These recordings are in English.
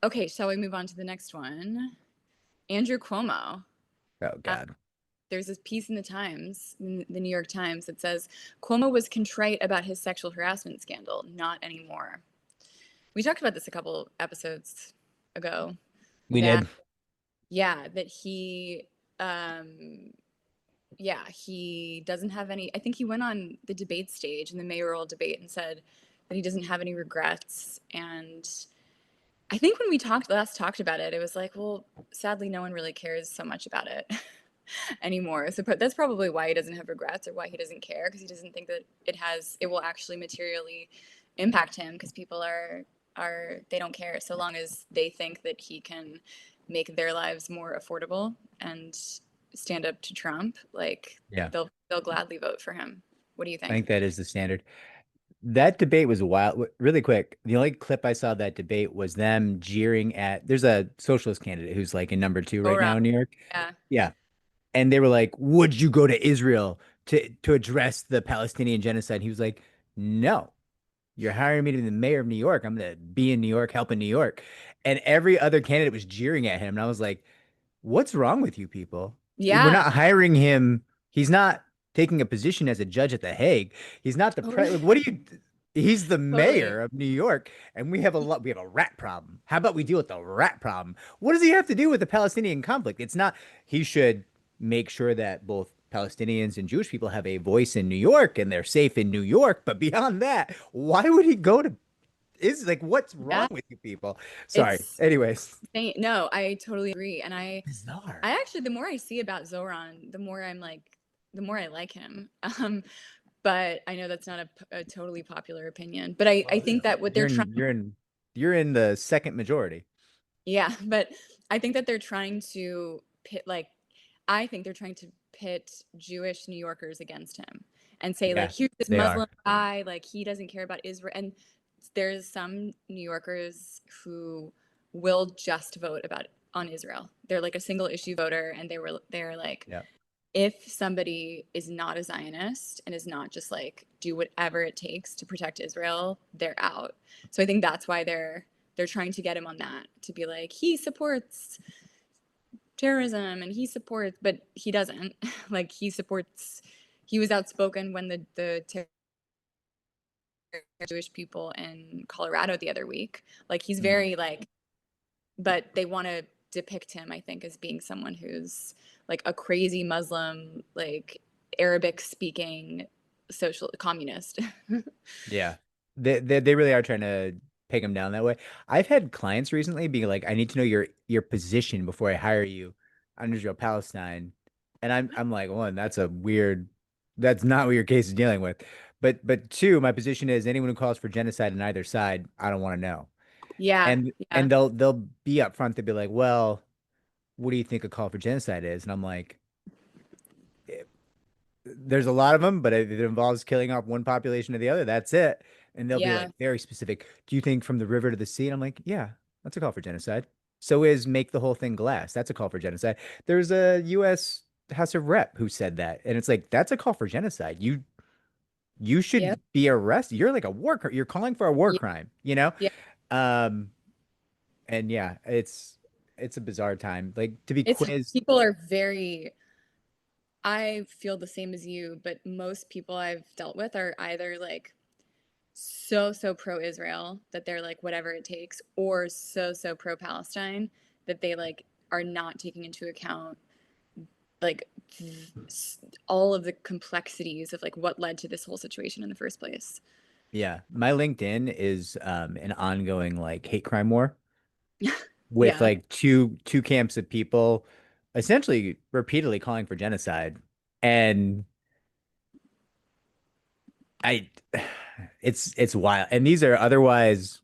Okay, shall we move on to the next one? Andrew Cuomo. Oh Uh, God. there's this piece in the Times, in the New York Times, that says Cuomo was contrite about his sexual harassment scandal. Not anymore. We talked about this a couple episodes ago. We That did. yeah, that um, he doesn't have any. I think he went on the debate stage in the mayoral debate and said that he doesn't have any regrets. And I think when we talked about it, it was like, well, sadly, no one really cares so much about it anymore. So that's probably why he doesn't have regrets or why he doesn't care, because he doesn't think that it will actually materially impact him, because people are they don't care so long as they think that he can make their lives more affordable and stand up to Trump. Like Yeah. they'll gladly vote for him. What do you I think? think that is the standard. That debate was wild. Really quick, the only clip I saw of that debate was them jeering at. There's a socialist candidate who's like in number two Oh, right now in New York. yeah. Yeah, and they were like, "Would you go to Israel to address the Palestinian genocide?" He was like, "No, you're hiring me to be the mayor of New York. I'm gonna be in New York, helping New York." And every other candidate was jeering at him, and I was like, "What's wrong with you people? We're Yeah. not hiring him. He's not taking a position as a judge at The Hague. He's not the pre. Totally. Like, what do you? He's the Totally. mayor of New York, and we have a rat problem. How about we deal with the rat problem? What does he have to do with the Palestinian conflict? It's not. He should make sure that both Palestinians and Jewish people have a voice in New York and they're safe in New York. But beyond that, why would he go to? Is like, what's wrong Yeah. with you people? Sorry. It's Anyways, no, I totally agree. And bizarre. I actually, the more I see about Zoran, the more I like him. But I know that's not a totally popular opinion. But I Well, think that what they're you're trying, in you're in you're in the second majority. yeah, but I think that they're trying to pit, like, I think they're trying to pit Jewish New Yorkers against him and say, like, Yeah, here's this they Muslim are. guy, like, he doesn't care about Israel. And there's some New Yorkers who will just vote about on Israel. They're like a single issue voter, and they're like, Yeah. if somebody is not a Zionist and is not just like do whatever it takes to protect Israel, they're out. So I think that's why they're trying to get him on that, to be like, he supports terrorism and he supports, but he doesn't. Like he was outspoken when the Jewish people in Colorado the other week. Like he's Mm. very like, but they want to depict him, I think, as being someone who's like a crazy Muslim, like Arabic speaking social communist. Yeah. They really are trying to peg him down that way. I've had clients recently being like, I need to know your position before I hire you on Israel Palestine. And I'm like, one, that's not what your case is dealing with. But two, my position is anyone who calls for genocide on either side, I don't want to know. Yeah, yeah, And they'll be upfront to be like, well, what do you think a call for genocide is? And I'm like, there's a lot of them, but if it involves killing off one population or the other, that's it. And they'll be yeah, like very specific. Do you think from the river to the sea? And I'm like, yeah, that's a call for genocide. So is make the whole thing glass. That's a call for genocide. There's a U.S. House of Rep who said that, and it's like that's a call for genocide. You yeah, should be arrested. You're like a You're calling for a war yeah, crime. You know. yeah. Um. And yeah, it's a bizarre time. Like to be It's quizzed. people are very. I feel the same as you, but most people I've dealt with are either like so pro Israel that they're like whatever it takes, or so pro Palestine that they like are not taking into account like all of the complexities of like what led to this whole situation in the first place. Yeah, my LinkedIn is an ongoing like hate crime war with Yeah. like two camps of people essentially repeatedly calling for genocide. And I it's wild. And these are otherwise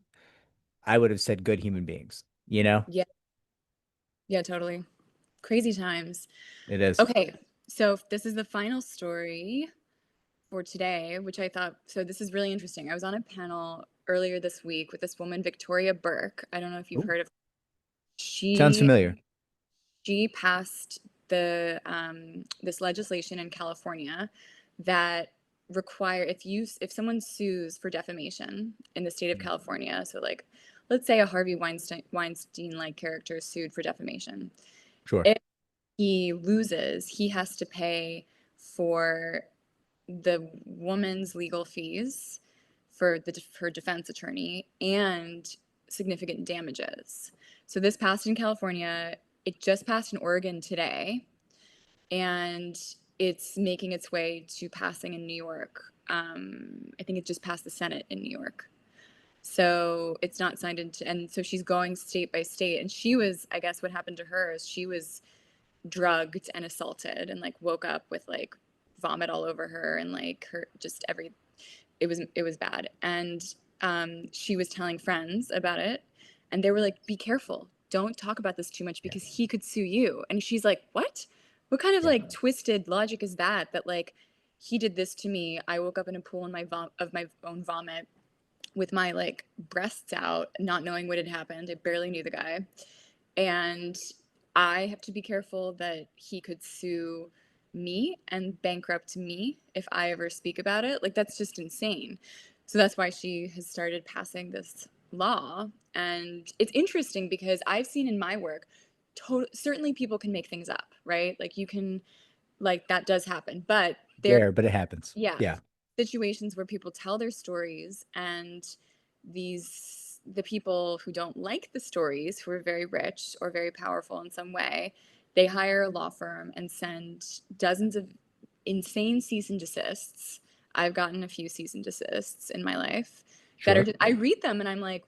I would have said good human beings, you know? Yeah. Yeah, totally. Crazy times. It is. Okay. So this is the final story for today, which I thought, so this is really interesting. I was on a panel earlier this week with this woman, Victoria Burke. I don't know if you've Ooh, heard of her. sounds She familiar. she passed the this legislation in California that require if someone sues for defamation in the state of California, so like let's say a Harvey Weinstein-like character is sued for defamation. Sure. If he loses, he has to pay for the woman's legal fees for her defense attorney and significant damages. So this passed in California. It just passed in Oregon today, and it's making its way to passing in New York. I think it just passed the Senate in New York. So it's not signed into, and so she's going state by state. And she was, I guess, what happened to her is she was drugged and assaulted and like woke up with like vomit all over her and like her just every it was bad. And she was telling friends about it, and they were like, "Be careful, don't talk about this too much Yeah. because he could sue you." And she's like, "What? What kind of Yeah. like twisted logic is that? That like he did this to me. I woke up in a pool in of my own vomit with my like breasts out, not knowing what had happened. I barely knew the guy, and I have to be careful that he could sue me and bankrupt me if I ever speak about it. Like, that's just insane. So that's why she has started passing this law. And it's interesting because I've seen in my work, certainly people can make things up, right? Like, you can, like, that does happen. But there Rare, but it happens. yeah, Yeah. situations where people tell their stories, and the people who don't like the stories, who are very rich or very powerful in some way, they hire a law firm and send dozens of insane cease and desists. I've gotten a few cease and desists in my life that are Sure. I read them and I'm like,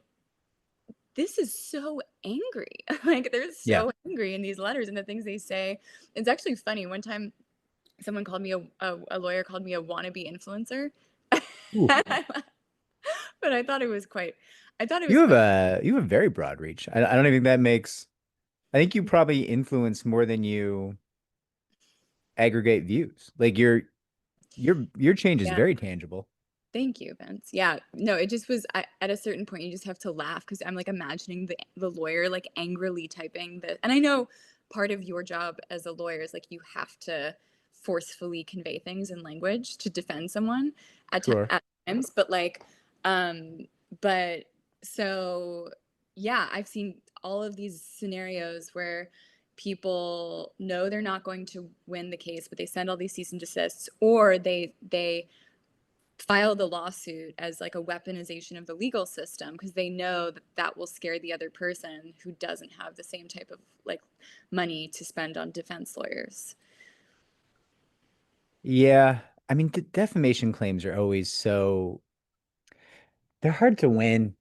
this is so angry. Like they're Yeah. so angry in these letters and the things they say. It's actually funny. One time someone called me a lawyer called me a wannabe influencer. Ooh. But I thought it was quite I thought it was You have quite a very broad reach. I don't even think that makes. I think you probably influence more than you aggregate views. Like your change is yeah. very tangible. Thank you, Vince. Yeah. No, it just was at a certain point you just have to laugh because I'm like imagining the lawyer like angrily typing the and I know part of your job as a lawyer is like you have to forcefully convey things in language to defend someone Sure. at times, but like um but so yeah, I've seen all of these scenarios where people know they're not going to win the case, but they send all these cease and desists, or they file the lawsuit as like a weaponization of the legal system because they know that that will scare the other person who doesn't have the same type of like money to spend on defense lawyers. Yeah. I mean, d defamation claims are always so they're hard to win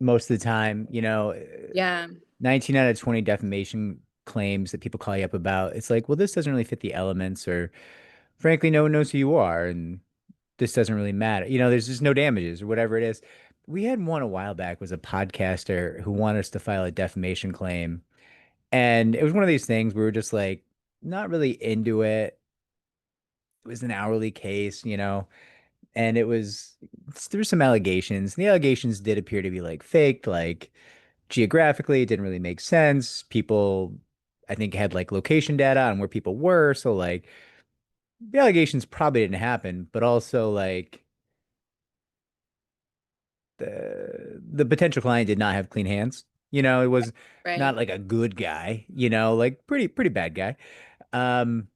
most of the time. 19 out of 20 defamation claims that people call you up about, it's like, well, this doesn't really fit the elements, or frankly, no one knows who you are, and this doesn't really matter. There's just no damages or whatever it is. We had one a while back, was a podcaster who wanted us to file a defamation claim. And it was one of these things we were just like, not really into it. It was an hourly case, and there were some allegations. And the allegations did appear to be like faked, like geographically, it didn't really make sense. People, I think, had like location data on where people were. So, like, the allegations probably didn't happen, but also, like, the potential client did not have clean hands. It was Right. not like a good guy, like pretty bad guy. And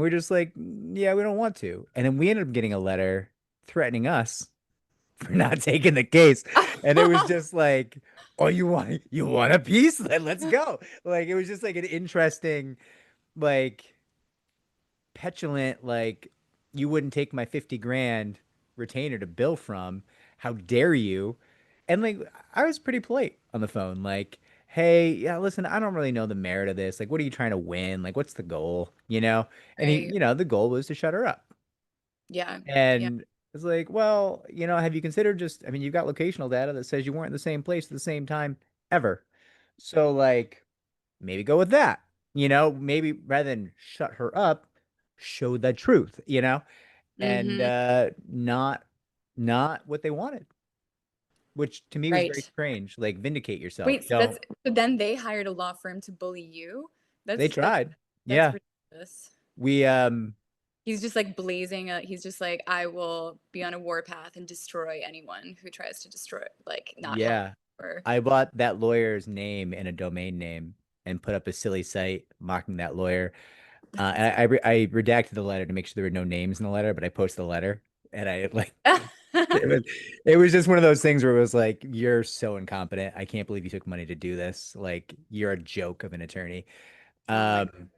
we're just like, yeah, we don't want to. And then we ended up getting a letter threatening us for not taking the case. And it was just like, oh, you want a piece? Let's go. Like, it was just like an interesting, like, petulant, like, you wouldn't take my 50 grand retainer to bill from. How dare you? And like, I was pretty polite on the phone. Like, hey, yeah, listen, I don't really know the merit of this. Like, what are you trying to win? Like, what's the goal? And Right. the goal was to shut her up. Yeah. Yeah. And it's like, well, have you considered I mean, you've got locational data that says you weren't in the same place at the same time ever. So, like, maybe go with that. Maybe rather than shut her up, show the truth, and Mm-hmm. not what they wanted, which to me was very Right. strange. Like, vindicate yourself. Wait, so Don't. so then they hired a law firm to bully you? They That's tried. that's Yeah. ridiculous. We He's just like he's just like, I will be on a warpath and destroy anyone who tries to destroy, like not help. yeah. or I bought that lawyer's name and a domain name and put up a silly site mocking that lawyer. I redacted the letter to make sure there were no names in the letter, but I posted the letter and I like it was it was just one of those things where it was like, you're so incompetent. I can't believe you took money to do this. Like, you're a joke of an attorney. oh my Um,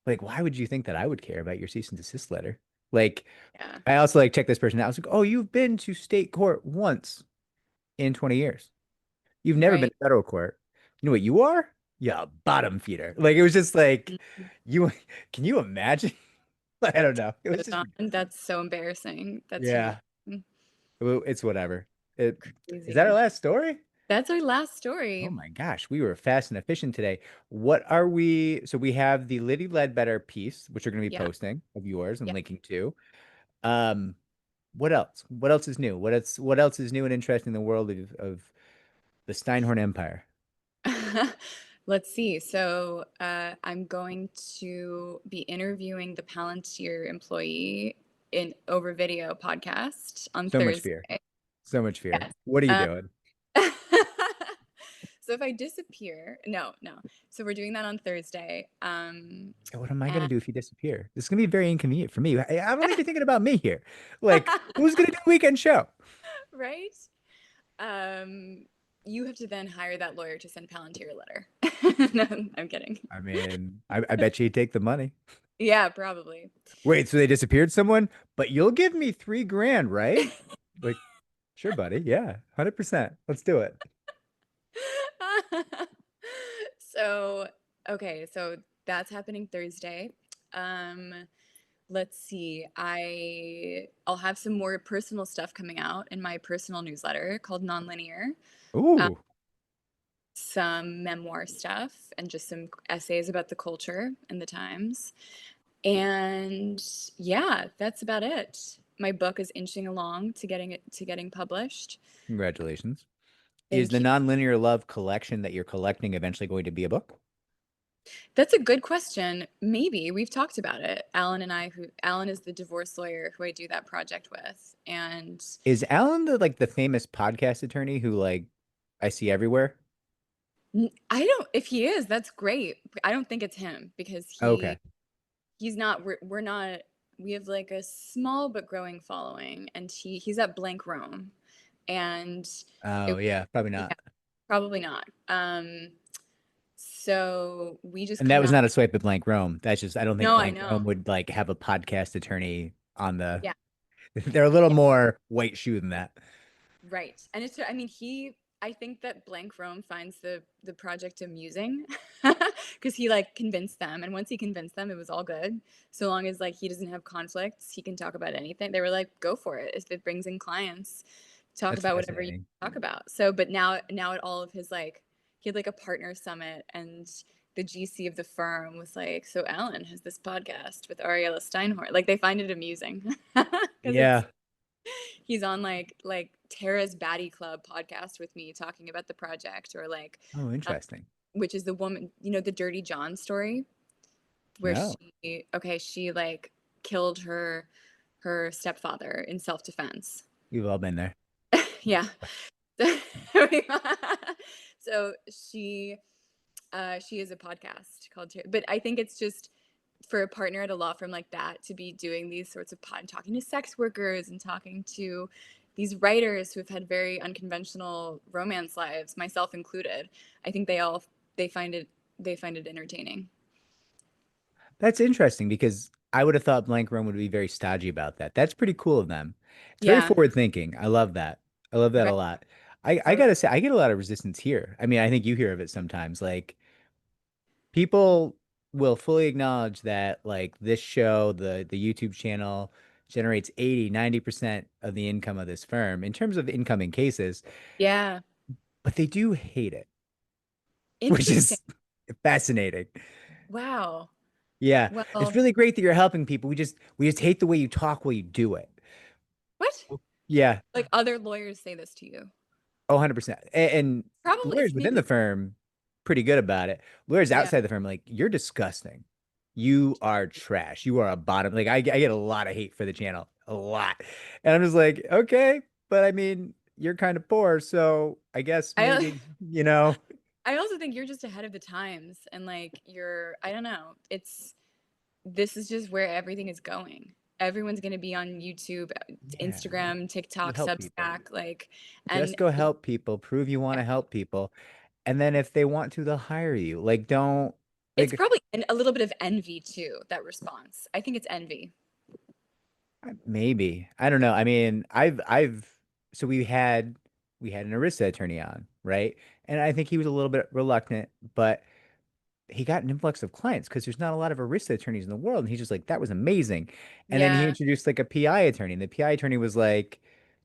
like, why would you think that I would care about your cease and desist letter? Like, yeah, I also like checked this person out. I was like, oh, you've been to state court once in 20 years. You've never been right. to federal court. You know what you are? Yeah, bottom feeder. Like, it was just like, you can you imagine? I don't know. It was Goes just on. That's so embarrassing. That's yeah. humiliating. It's whatever. Is that our Crazy. last story? That's our last Oh story. my gosh, we were fast and efficient today. What are we? So we have the Liddy Ledbetter piece, which we're going to be Yeah. posting of yours and Yeah. linking to. Um, what else? What else is new? What else is new and interesting in the world of the Steinhorn Empire? Let's see. So I'm going to be interviewing the Palantir employee in over video podcast on So much fear. Thursday. So much fear. Yes. What are you Uh, doing? so if I disappear, no, no. So we're doing that on Thursday. Yeah, what am I gonna And do if you disappear? This is gonna be very inconvenient for me. I'm only thinking about me here. Like, who's gonna do a weekend show? right? Um, you have to then hire that lawyer to send Palantir a letter. No, I'm kidding. I mean, I bet you take the money. Yeah, probably. Wait, so they disappeared someone, but you'll give me 3 grand, right? Like, sure, buddy. Yeah, 100%. Let's do it. So, okay, so that's happening Thursday. Um, let's see. I'll have some more personal stuff coming out in my personal newsletter called Nonlinear. Uh, Ooh, some memoir stuff and just some essays about the culture and the times. And yeah, that's about it. My book is inching along to getting published. congratulations. Is Thank the you. Nonlinear Love collection that you're collecting eventually going to be a book? That's a good question. Maybe we've talked about it. Alan and I, who Alan is the divorce lawyer who I do that project with. And Is Alan the famous podcast attorney who like I see everywhere? I don't, if he is, that's great. I don't think it's him because Okay. he's not, we're not, we have like a small but growing following and he's at Blank Rome and Oh it, yeah, probably yeah, not. probably not. So we just And that come was out. not a swipe at Blank Rome. That's just I don't think No, I Blank Rome know. would like have a podcast attorney on the Yeah. they're a little Yeah. more white shoe than that. Right. And it's, I mean, I think that Blank Rome finds the project amusing because he like convinced them. And once he convinced them, it was all good. So long as like he doesn't have conflicts, he can talk about anything. They were like, go for it. If it brings in clients, talk That's about whatever you fascinating. talk about. So, but now at all of his like, he had like a partner summit and the GC of the firm was like, so Alan has this podcast with Ariella Steinhorn. Like they find it amusing because it's Yeah. he's on like Tara's Baddie Club podcast with me talking about the project or like Oh, uh, interesting. which is the woman, the Dirty John story where No. she like killed her stepfather in self-defense. We've all been there. Yeah. So she has a podcast called but I think it's just for a partner at a law firm like that to be doing these sorts of talking to sex workers and talking to these writers who have had very unconventional romance lives, myself included. I think they find it entertaining. That's interesting because I would have thought Blank Rome would be very stodgy about that. That's pretty cool of them. It's very Yeah, forward thinking. I love that. I love that a right. lot. I So gotta say, I get a lot of resistance here. I mean, I think you hear of it sometimes. Like people will fully acknowledge that like this show, the YouTube channel generates 80, 90% of the income of this firm in terms of incoming cases, yeah, but they do hate it, which interesting. is fascinating. Wow. Yeah, it's Well, really great that you're helping people. We just hate the way you talk while you do it. what? Yeah, Like other lawyers say this to you? oh, 100%. And Probably lawyers it's within the maybe. firm, pretty good about it. Lawyers Yeah. outside the firm, like, you're disgusting. You are trash. You are a bottom. Like, I get a lot of hate for the channel, a lot. And I'm just like, okay, but I mean, you're kind of poor, so I guess I maybe, you know, I also think you're just ahead of the times and like you're I don't know. It's this is just where everything is going. Everyone's going to be on YouTube, yeah, Instagram, you TikTok, help people. Substack, like, and Just go help people, prove you want yeah, to help people. And then if they want to, they'll hire you. Like, don't, it's like, probably a little bit of envy too, that response. I think it's envy. maybe. I don't know. I mean, so we had an Arista attorney on, right? And I think he was a little bit reluctant, but he got an influx of clients because there's not a lot of Arista attorneys in the world. And he's just like, that was amazing. And then he Yeah. introduced like a PI attorney, and the PI attorney was like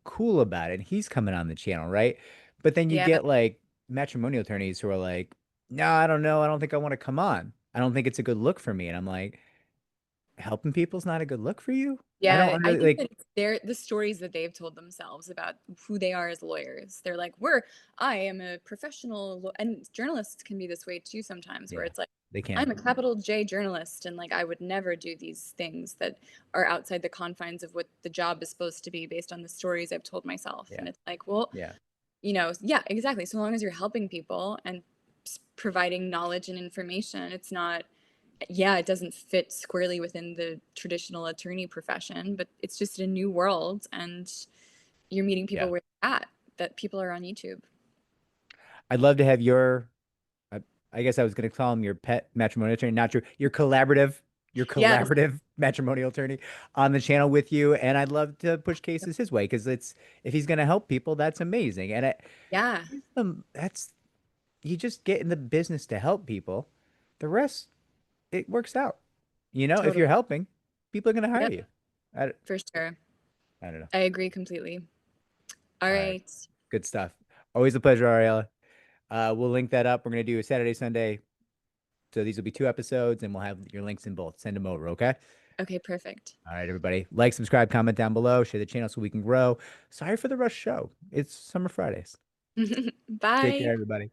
cool about it. And he's coming on the channel, right? But then you Yeah. get like matrimonial attorneys who are like, no, I don't know. I don't think I want to come on. I don't think it's a good look for me. And I'm like, helping people's not a good look for you? I don't Yeah, I under think like, that it's the stories that they've told themselves about who they are as lawyers. They're like, "We're I am a professional," and journalists can be this way too sometimes, where yeah, it's like, they "I'm can. a capital J journalist, and like I would never do these things that are outside the confines of what the job is supposed to be based on the stories I've told myself." Yeah. And it's like, well, Yeah. yeah, exactly. So long as you're helping people and providing knowledge and information, it's not yeah, it doesn't fit squarely within the traditional attorney profession, but it's just a new world and you're meeting people Yeah. where they're at, that people are on YouTube. I'd love to have I, I guess I was going to call him your pet matrimonial attorney, not your Yes. collaborative matrimonial attorney on the channel with you. And I'd love to push cases his way because if he's going to help people, that's amazing. And Yeah, that's, you just get in the business to help people. The rest, it works out. If totally. you're helping, people are going to hire Yep, you. for sure. I don't know. I agree completely. All All right. right. Good stuff. Always a pleasure, Ariella. We'll link that up. We're going to do a Saturday, Sunday. So these will be two episodes, and we'll have your links in both. Send them over, okay? Okay, perfect. All right, everybody. Like, subscribe, comment down below, share the channel so we can grow. Sorry for the rush show. It's Summer Fridays. Take care, Bye. everybody.